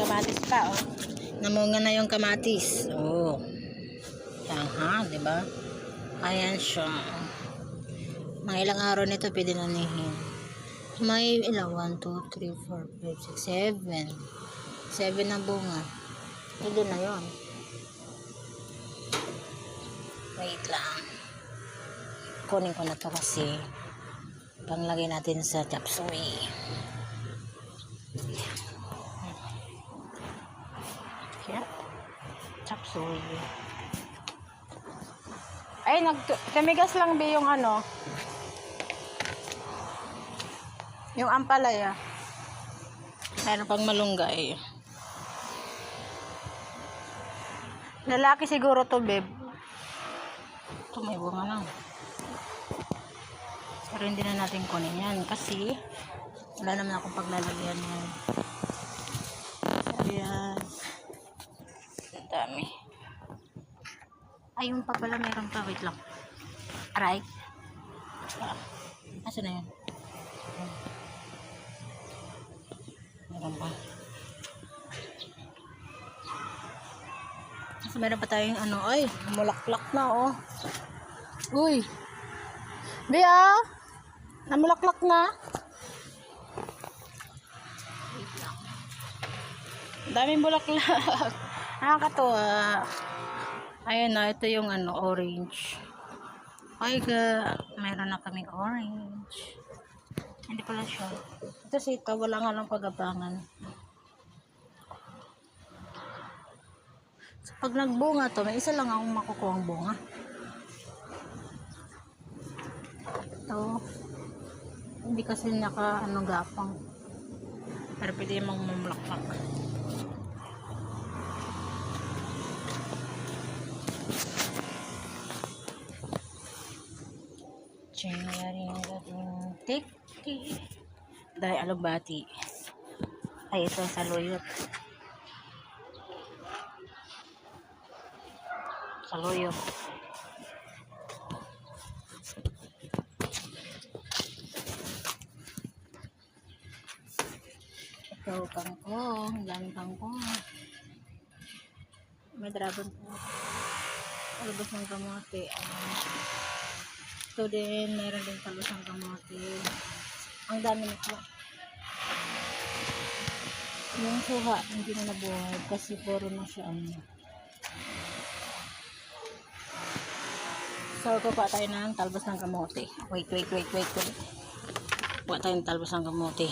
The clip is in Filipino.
kamatis pa, oh. Namunga na yung kamatis. Oh. Yan, ha? Diba? Ayan siya. Mga ilang araw nito pwede nanihin. May ilang? 1, 2, 3, 4, 5, 6, 7. 7 na bunga. Pwede na yun. Wait lang. Kunin ko na to kasi panglagay natin sa chop suey. Yan. Chop suey. Ay, kamigas lang ba yung ano? Yung ampalaya. Meron pang malunggay. Lalaki siguro to, babe. Ito may bunga lang. Pero hindi na natin kunin yan kasi wala naman akong paglalagyan yan. Ayan. Ang dami. Ayun pa pala, meron pa. Wait lang. Right. Asa na yan? Meron pa. Kasi meron pa tayong ano. Ay, namulaklak na, oh. Uy. Bea, namulaklak na. Wait lang. Daming bulaklak. Nakakatuwa. Ayun na, ito yung ano, orange. Ay, mayroon na kaming orange. Hindi pala siya. Ito sita, wala nga lang pag-abangan. So, pag nagbunga to, may isa lang akong makukuha ang bunga. Ito. Hindi kasi naka, ano, gapang. Pero pwede yung mamulaklak. Chingaring dating tiki. Dahil alugbati. Ay, ito saluyot. Saluyot. Ito, kangkong. Daming kangkong. May dragon po. Alubos ng kamote. Ito din, mayroon din talbos ng kamote. Ang dami nito. Yung suha, hindi na nabuhay kasi puro na siya ano. So, kuha tayo ng talbos ng kamote. Wait. Kuha tayo ng talbos ng kamote.